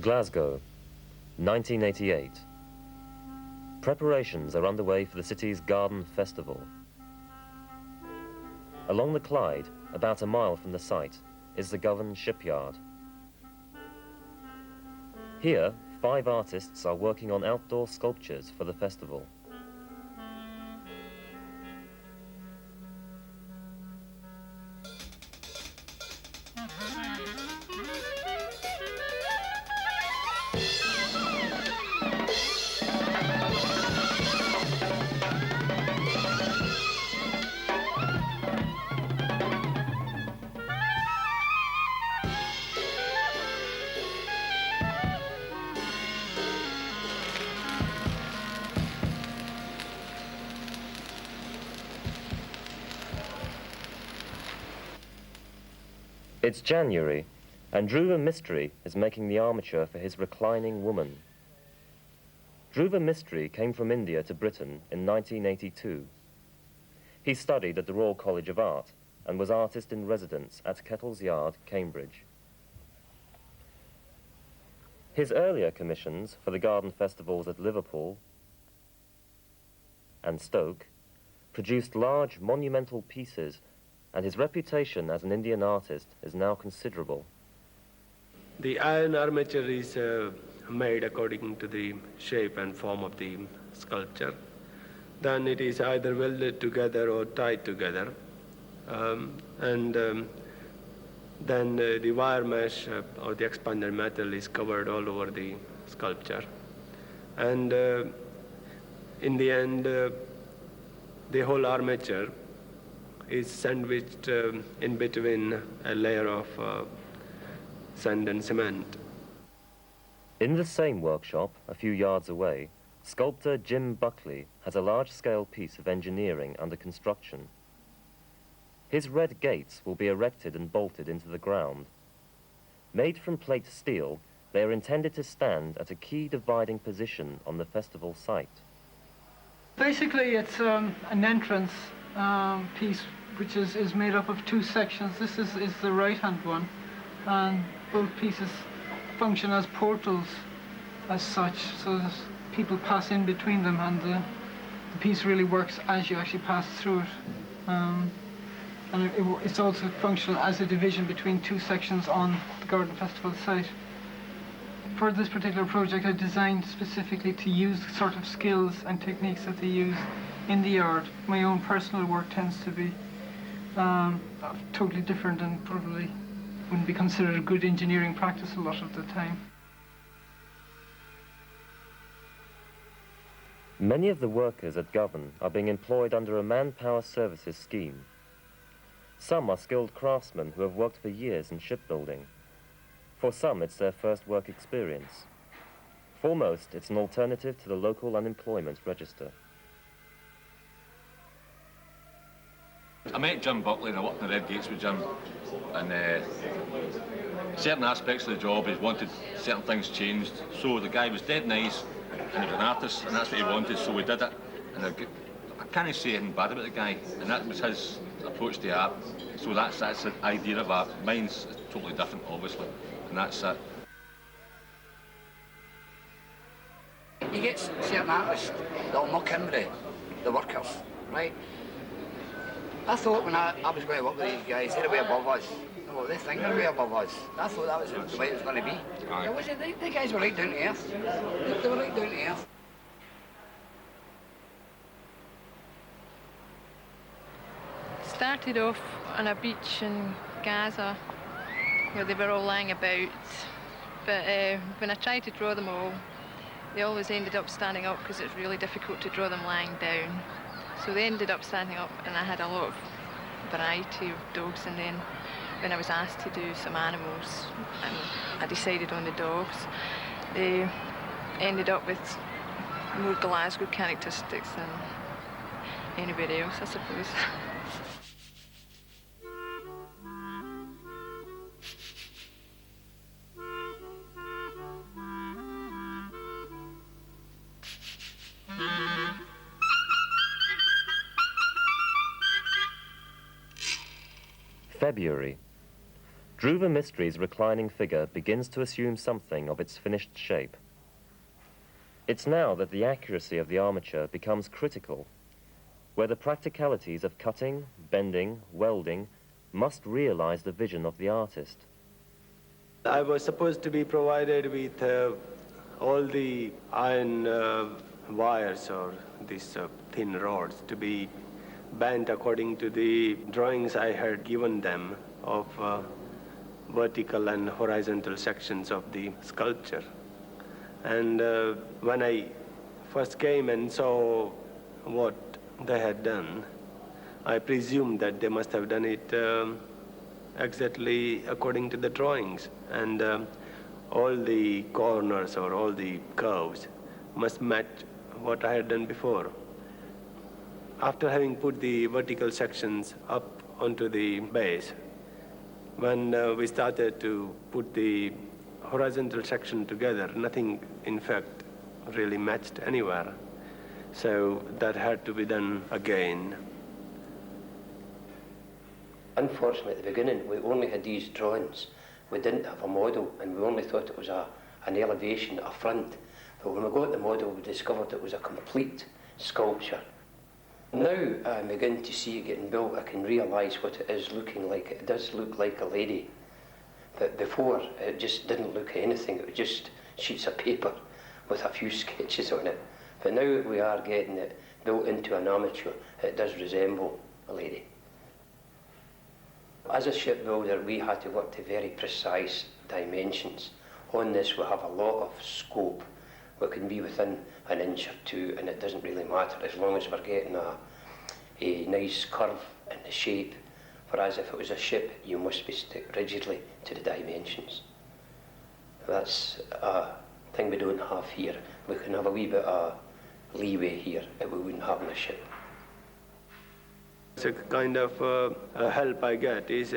Glasgow, 1988. Preparations are underway for the city's Garden Festival. Along the Clyde, about a mile from the site, is the Govan shipyard. Here, 5 artists are working on outdoor sculptures for the festival. It's January, and Dhruva Mistry is making the armature for his reclining woman. Dhruva Mistry came from India to Britain in 1982. He studied at the Royal College of Art and was artist in residence at Kettle's Yard, Cambridge. His earlier commissions for the garden festivals at Liverpool and Stoke produced large monumental pieces, and his reputation as an Indian artist is now considerable. The iron armature is made according to the shape and form of the sculpture. Then it is either welded together or tied together. Then the wire mesh or the expanded metal is covered all over the sculpture. And in the end, the whole armature is sandwiched in between a layer of sand and cement. In the same workshop, a few yards away, sculptor Jim Buckley has a large-scale piece of engineering under construction. His red gates will be erected and bolted into the ground. Made from plate steel, they are intended to stand at a key dividing position on the festival site. Basically, it's an entrance piece which is made up of 2 sections. This is the right-hand one, and both pieces function as portals as such, so that people pass in between them, and the piece really works as you actually pass through it. And it's also functional as a division between 2 sections on the Garden Festival site. For this particular project, I designed specifically to use the sort of skills and techniques that they use in the yard. My own personal work tends to be totally different and probably wouldn't be considered a good engineering practice a lot of the time. Many of the workers at Govan are being employed under a manpower services scheme. Some are skilled craftsmen who have worked for years in shipbuilding. For some, it's their first work experience. For most, it's an alternative to the local unemployment register. I met Jim Buckley and I worked in the Red Gates with Jim, and certain aspects of the job, he wanted certain things changed. So the guy was dead nice, and he was an artist, and that's what he wanted, so we did it. And I can't say anything bad about the guy, and that was his approach to art. So that's the idea of art. Mine's totally different, obviously, and that's it. You get certain artists that'll muck in with the workers, right? I thought when I was going to work with these guys, they're way above us. Well, they think they're way above us. I thought that was the way it was going to be. The guys were right down to earth. They were right down to earth. Started off on a beach in Gaza where they were all lying about, but when I tried to draw them all, they always ended up standing up because it's really difficult to draw them lying down. So they ended up standing up, and I had a lot of variety of dogs, and then when I was asked to do some animals, and I decided on the dogs, they ended up with more Glasgow characteristics than anybody else, I suppose. February. Dhruva Mistry's reclining figure begins to assume something of its finished shape. It's now that the accuracy of the armature becomes critical, where the practicalities of cutting, bending, welding must realize the vision of the artist. I was supposed to be provided with all the iron wires or these thin rods to be bent according to the drawings I had given them of vertical and horizontal sections of the sculpture. And when I first came and saw what they had done, I presumed that they must have done it exactly according to the drawings. And all the corners or all the curves must match what I had done before. After having put the vertical sections up onto the base, when we started to put the horizontal section together, nothing, in fact, really matched anywhere. So that had to be done again. Unfortunately, at the beginning, we only had these drawings. We didn't have a model, and we only thought it was an elevation, a front. But when we got the model, we discovered it was a complete sculpture. Now I begin to see it getting built, I can realise what it is looking like. It does look like a lady. But before, it just didn't look anything. It was just sheets of paper with a few sketches on it. But now we are getting it built into an armature, it does resemble a lady. As a shipbuilder, we had to work to very precise dimensions. On this, we have a lot of scope. We can be within an inch or two, and it doesn't really matter as long as we're getting a nice curve in the shape. Whereas if it was a ship, you must be stick rigidly to the dimensions. That's a thing we don't have here. We can have a wee bit of leeway here that we wouldn't have in a ship. It's a kind of help I get is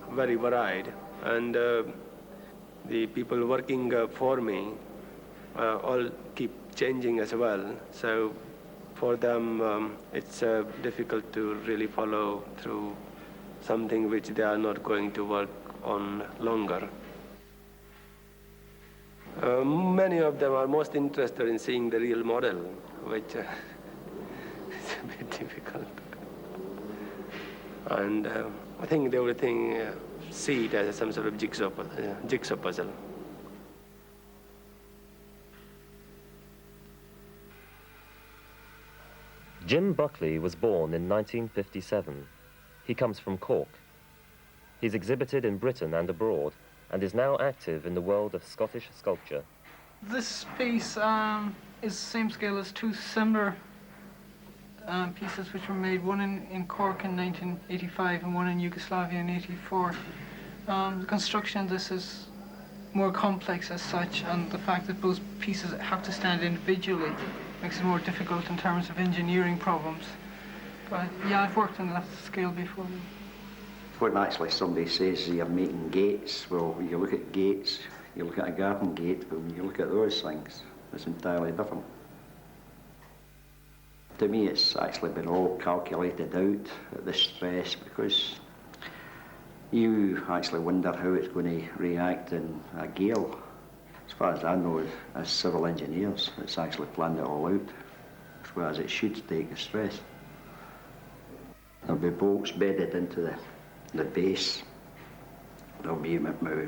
very varied, and the people working for me all keep changing as well. So for them, it's difficult to really follow through something which they are not going to work on longer. Many of them are most interested in seeing the real model, which is a bit difficult. And I think everything see it as some sort of jigsaw puzzle. Jim Buckley was born in 1957. He comes from Cork. He's exhibited in Britain and abroad, and is now active in the world of Scottish sculpture. This piece is the same scale as two similar pieces which were made, one in Cork in 1985 and one in Yugoslavia in 84. The construction of this is more complex as such, and the fact that both pieces have to stand individually makes it more difficult in terms of engineering problems. But yeah, I've worked on that scale before. When actually somebody says you're making gates, well, you look at gates, you look at a garden gate, but when you look at those things, it's entirely different. To me, it's actually been all calculated out at this stress, because you actually wonder how it's going to react in a gale. As far as I know, as civil engineers, it's actually planned it all out, whereas it should take the stress. There'll be bolts bedded into the base. There'll be maybe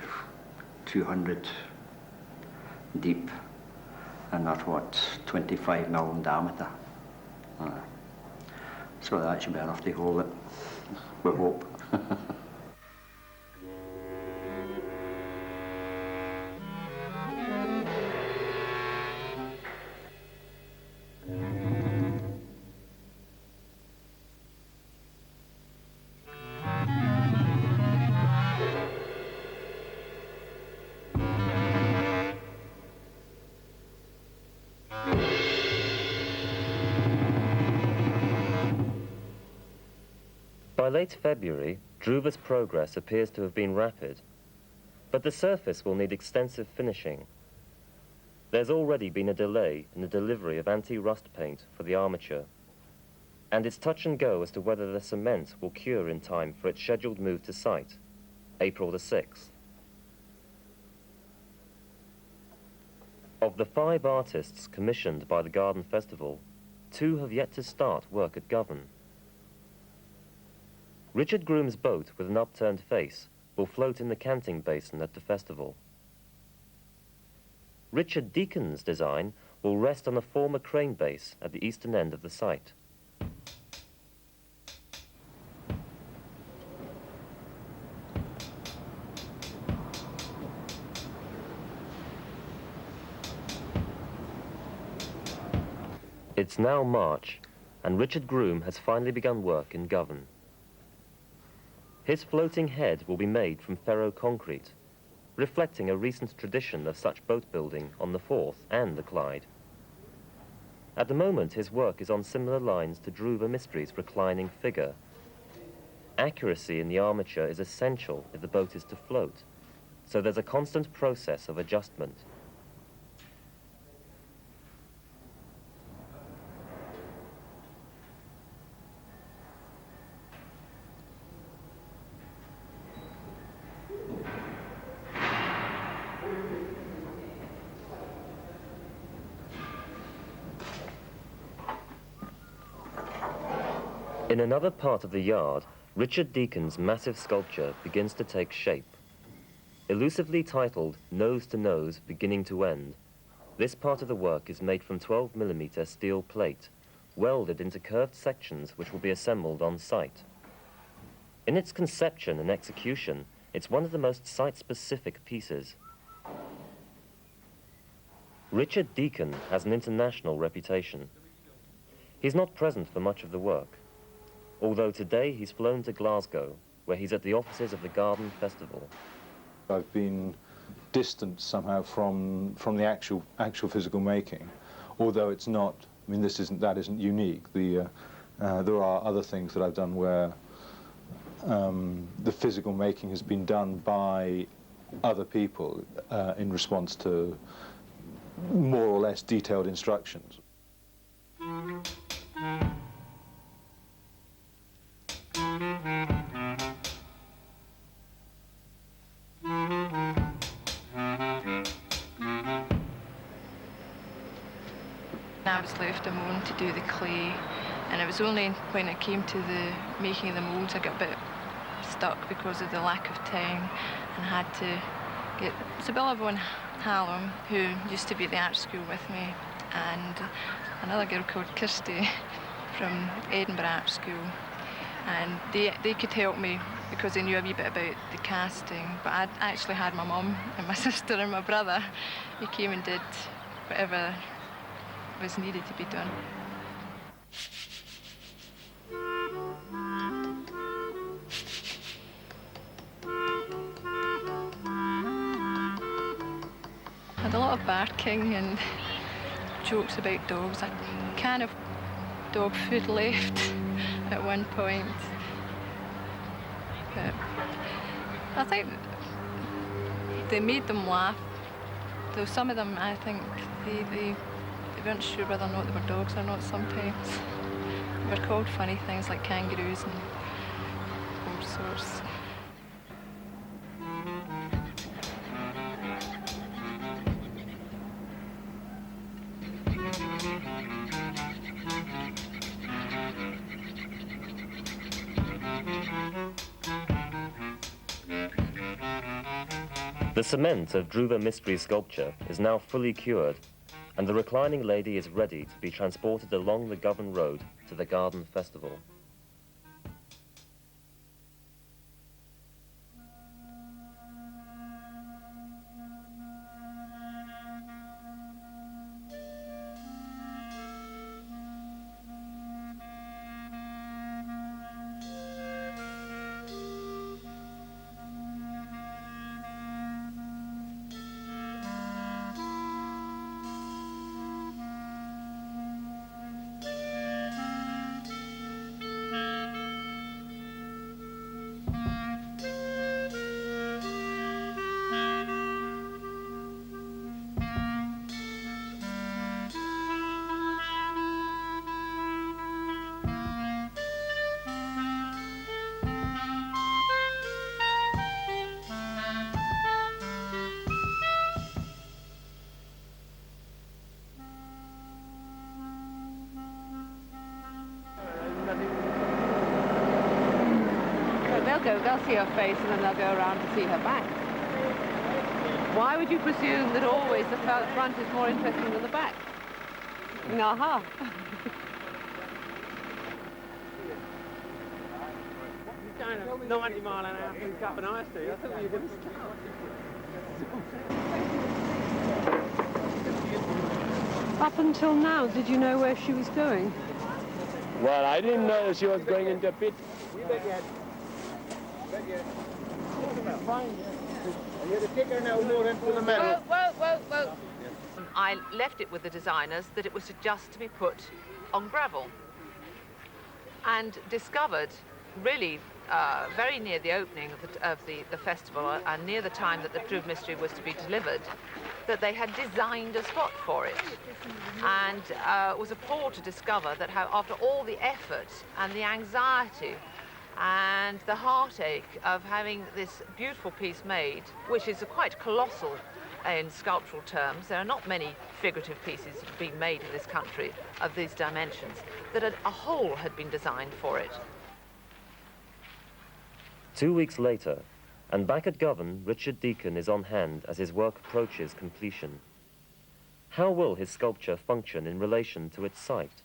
200 deep, and that's what, 25 mil in diameter. So that should be enough to hold it, we hope. By late February, Dhruva's progress appears to have been rapid, but the surface will need extensive finishing. There's already been a delay in the delivery of anti-rust paint for the armature, and it's touch and go as to whether the cement will cure in time for its scheduled move to site, April the 6th. Of the 5 artists commissioned by the Garden Festival, 2 have yet to start work at Govan. Richard Groom's boat with an upturned face will float in the canting basin at the festival. Richard Deacon's design will rest on a former crane base at the eastern end of the site. It's now March, and Richard Groom has finally begun work in Govan. His floating head will be made from ferro-concrete, reflecting a recent tradition of such boat building on the Forth and the Clyde. At the moment, his work is on similar lines to Dhruva Mistry's reclining figure. Accuracy in the armature is essential if the boat is to float, so there's a constant process of adjustment. In another part of the yard, Richard Deacon's massive sculpture begins to take shape. Elusively titled Nose to Nose, Beginning to End, this part of the work is made from 12mm steel plate, welded into curved sections which will be assembled on site. In its conception and execution, it's one of the most site-specific pieces. Richard Deacon has an international reputation. He's not present for much of the work, although today he's flown to Glasgow, where he's at the offices of the Garden Festival. I've been distant somehow from the actual physical making, although it's not. I mean, that isn't unique. There are other things that I've done where the physical making has been done by other people in response to more or less detailed instructions. I was left alone to do the clay, and it was only when it came to the making of the moulds I got a bit stuck because of the lack of time, and had to get Isabel Vasseur, who used to be at the art school with me, and another girl called Kirsty from Edinburgh Art School, and they could help me because they knew a wee bit about the casting. But I actually had my mum and my sister and my brother who came and did whatever was needed to be done. I had a lot of barking and jokes about dogs. A can of dog food left at one point. But I think they made them laugh. Though some of them, I think, they weren't sure whether or not they were dogs or not sometimes. They were called funny things like kangaroos and all sorts. The cement of Dhruva Mistry's sculpture is now fully cured, and the reclining lady is ready to be transported along the Govan Road to the Garden Festival. they'll see her face and then they'll go around to see her back. Why would you presume that always the front is more interesting than the back? Aha. Kind of 90 mile an hour through Cup and Ice, do you? I thought you were going to start. Up until now, did you know where she was going? Well, I didn't know she was going into pit. You bet you had. Fine, yeah. You had to take her now more into the middle. Whoa. I left it with the designers that it was just to be put on gravel, and discovered, really very near the opening of the festival and near the time that the Dhruva Mistry was to be delivered, that they had designed a spot for it, and was appalled to discover that how, after all the effort and the anxiety and the heartache of having this beautiful piece made, which is quite colossal in sculptural terms, there are not many figurative pieces being made in this country of these dimensions, that a hole had been designed for it. 2 weeks later, and back at Govan, Richard Deacon is on hand as his work approaches completion. How will his sculpture function in relation to its site?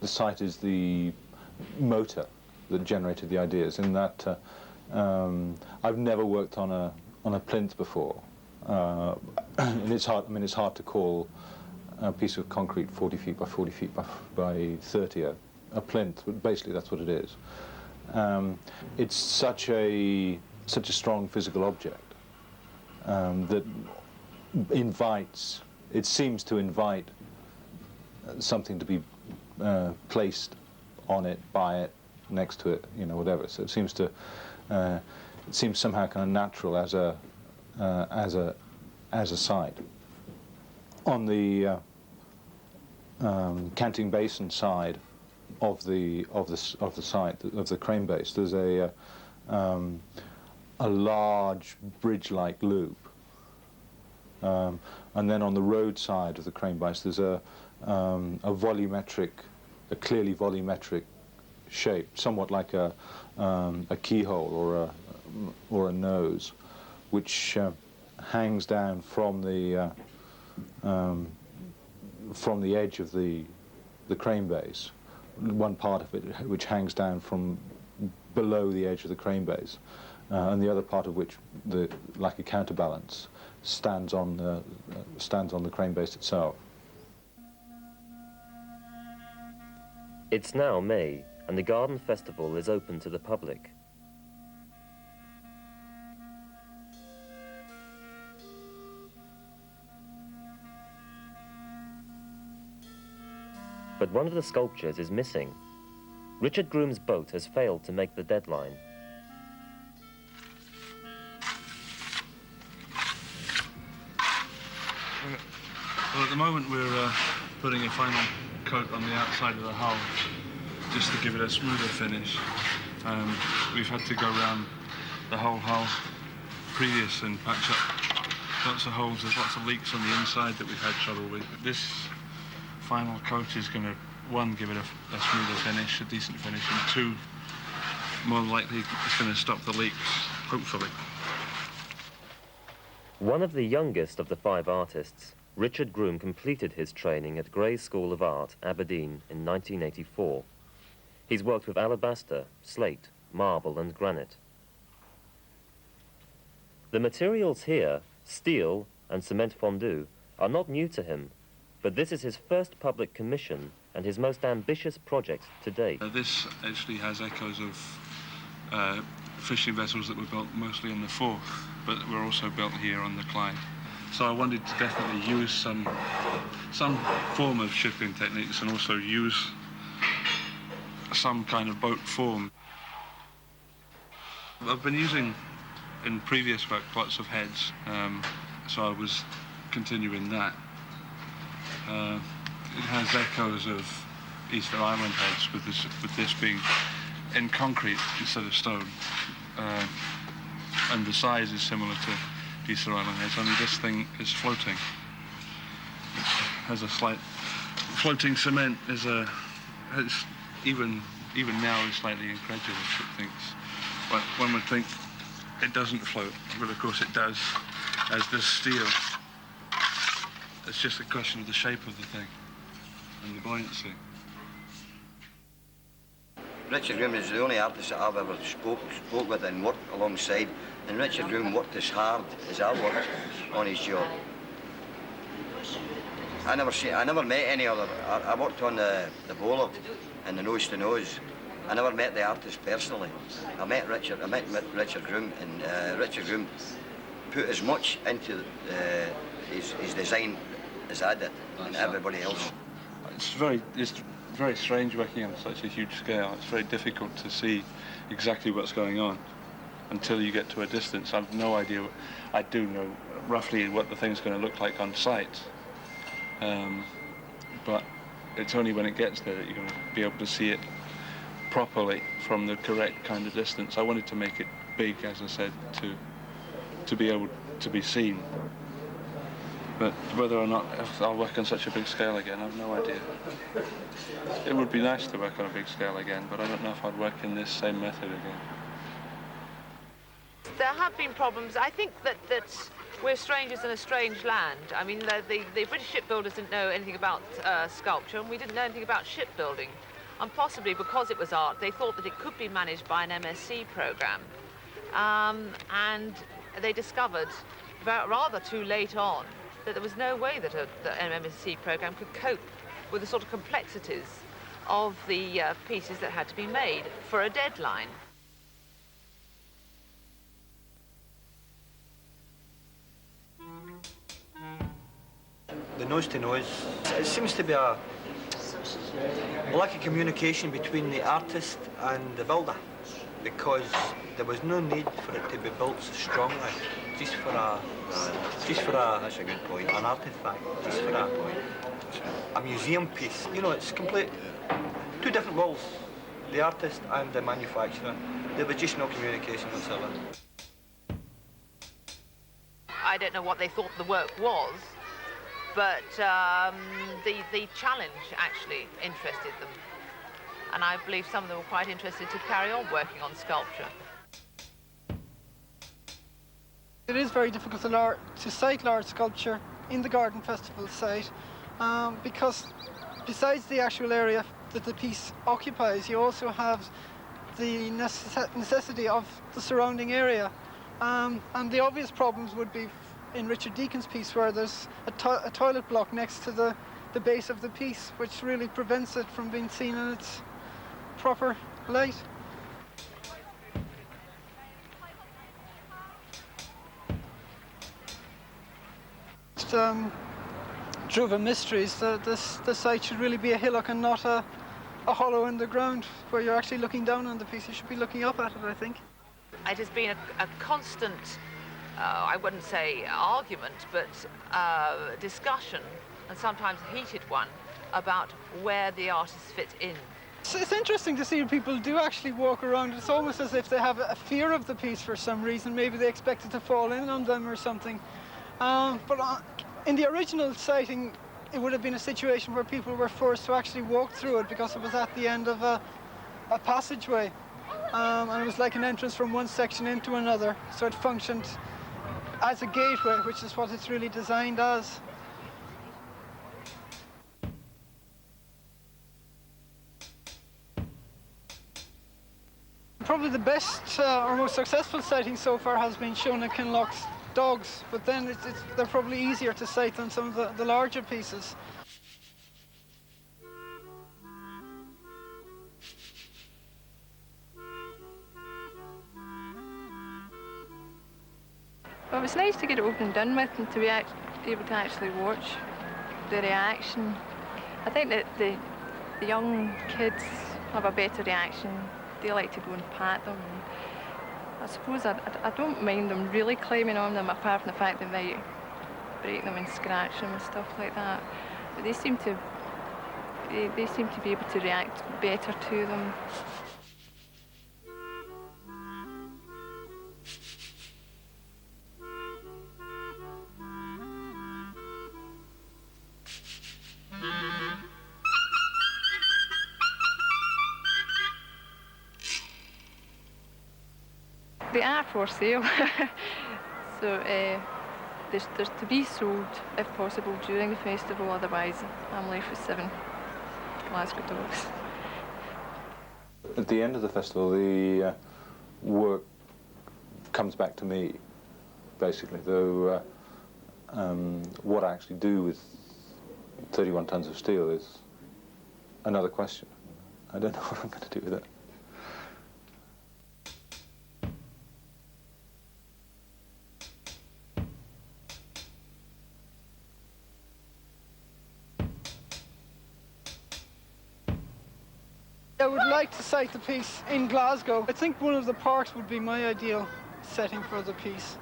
The site is the motor that generated the ideas, in that I've never worked on a plinth before, and it's hard to call a piece of concrete 40 feet by 40 feet by 30 a plinth, but basically that's what it is. It's such a strong physical object that it seems to invite something to be placed on it, by it, next to it, you know, whatever. So it seems somehow kind of natural as a site. On the canting basin side of the site, of the crane base, there's a large bridge-like loop, and then on the road side of the crane base there's a clearly volumetric shape, somewhat like a keyhole or a nose, which hangs down from the edge of the crane base. One part of it which hangs down from below the edge of the crane base, and the other part of which, like a counterbalance, stands on the crane base itself. It's now May, and the Garden Festival is open to the public. But one of the sculptures is missing. Richard Groom's boat has failed to make the deadline. Well, at the moment we're putting a final coat on the outside of the hull, just to give it a smoother finish. We've had to go around the whole hull previous and patch up lots of holes. There's lots of leaks on the inside that we've had trouble with. This final coat is going to, one, give it a smoother finish, a decent finish, and two, more likely it's going to stop the leaks, hopefully. One of the youngest of the 5 artists, Richard Groom completed his training at Gray's School of Art, Aberdeen, in 1984. He's worked with alabaster, slate, marble and granite. The materials here, steel and cement fondue, are not new to him, but this is his first public commission and his most ambitious project to date. This actually has echoes of fishing vessels that were built mostly in the Forth, but were also built here on the Clyde. So I wanted to definitely use some form of shipping techniques and also use some kind of boat form. I've been using, in previous work, lots of heads, so I was continuing that. It has echoes of Easter Island heads, with this being in concrete instead of stone. And the size is similar to Easter Island heads, only this thing is floating. It has a slight floating cement. Even now is slightly incredulous. It thinks But one would think it doesn't float, but of course it does, as does steel. It's just a question of the shape of the thing and the buoyancy. Richard Groom is the only artist that I've ever spoke with and worked alongside, and Richard Groom worked as hard as I worked on his job. I never met any other. I worked on the bollard and the nose to nose. I never met the artist personally. I met Richard Groom, and Richard Groom put as much into his design as I did, and everybody else. It's very strange working on such a huge scale. It's very difficult to see exactly what's going on until you get to a distance. I've no idea. I do know roughly what the thing's going to look like on site, but it's only when it gets there that you're going to be able to see it properly from the correct kind of distance. I wanted to make it big, as I said, to be able to be seen. But whether or not I'll work on such a big scale again, I've no idea. It would be nice to work on a big scale again, but I don't know if I'd work in this same method again. There have been problems. I think that we're strangers in a strange land. I mean, the British shipbuilders didn't know anything about sculpture, and we didn't know anything about shipbuilding. And possibly because it was art, they thought that it could be managed by an MSc program. And they discovered rather too late on that there was no way that an MSc program could cope with the sort of complexities of the pieces that had to be made for a deadline. The nose to nose, it seems to be a lack of communication between the artist and the builder, because there was no need for it to be built so strongly, just for a that's a good point, an artifact, just for a museum piece. You know, it's complete, two different worlds, the artist and the manufacturer. There was just no communication whatsoever. I don't know what they thought the work was, but the challenge actually interested them. And I believe some of them were quite interested to carry on working on sculpture. It is very difficult to cite large sculpture in the Garden Festival site because besides the actual area that the piece occupies, you also have the necessity of the surrounding area. And the obvious problems would be in Richard Deacon's piece, where there's a toilet block next to the base of the piece, which really prevents it from being seen in its proper light. Dhruva Mistry, the site should really be a hillock and not a hollow in the ground where you're actually looking down on the piece. You should be looking up at it, I think. It has been a constant, I wouldn't say argument, but discussion, and sometimes a heated one, about where the artists fit in. It's interesting to see people do actually walk around. It's almost as if they have a fear of the piece for some reason. Maybe they expect it to fall in on them or something. But in the original sighting, it would have been a situation where people were forced to actually walk through it because it was at the end of a passageway. And it was like an entrance from one section into another. So it functioned as a gateway, which is what it's really designed as. Probably the best or most successful sighting so far has been Shona Kinloch's dogs, but then they're probably easier to sight than some of the larger pieces. Well, it's nice to get it over and done with and to be able to actually watch the reaction. I think that the young kids have a better reaction. They like to go and pat them. And I suppose I don't mind them really climbing on them, apart from the fact they might break them and scratch them and stuff like that. But they seem to be able to react better to them. They are for sale. So there's to be sold, if possible, during the festival. Otherwise, I'm left with 7 Glasgow dogs. At the end of the festival, the work comes back to me, basically, though what I actually do with 31 tons of steel is another question. I don't know what I'm going to do with it. I would like to site the piece in Glasgow. I think one of the parks would be my ideal setting for the piece,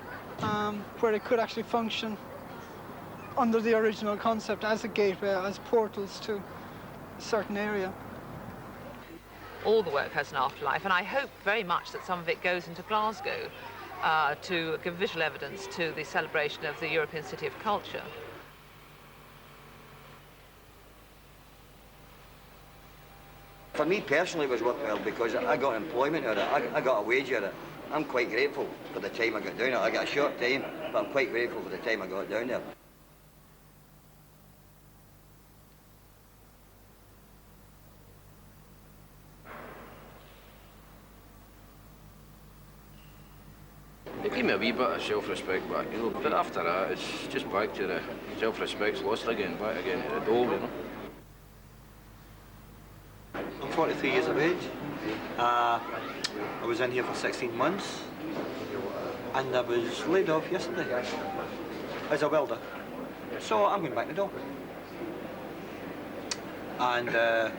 where it could actually function under the original concept as a gateway, as portals to a certain area. All the work has an afterlife, and I hope very much that some of it goes into Glasgow to give visual evidence to the celebration of the European City of Culture. For me personally, it was worked well because I got employment out of it. I got a wage out of it. I'm quite grateful for the time I got down there. I got a short time, but I'm quite grateful for the time I got down there. It gave me a wee bit of self-respect back, you know, but after that, it's just back to the self-respect's lost again, back again to the dole, you know. I'm 43 years of age. I was in here for 16 months and I was laid off yesterday as a welder. So I'm going back to the door. And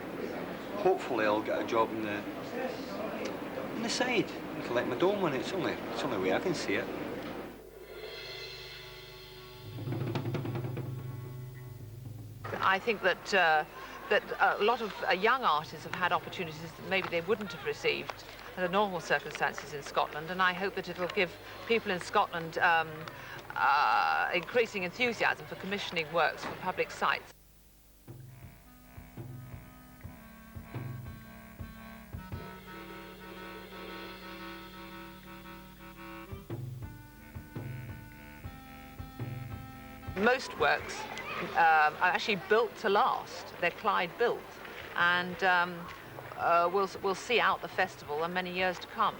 hopefully I'll get a job on the side and collect my dole money. It's the only way I can see it. I think that that a lot of young artists have had opportunities that maybe they wouldn't have received under normal circumstances in Scotland, and I hope that it'll give people in Scotland increasing enthusiasm for commissioning works for public sites. Most works are actually built to last. They're Clyde built, and we'll see out the festival and many years to come.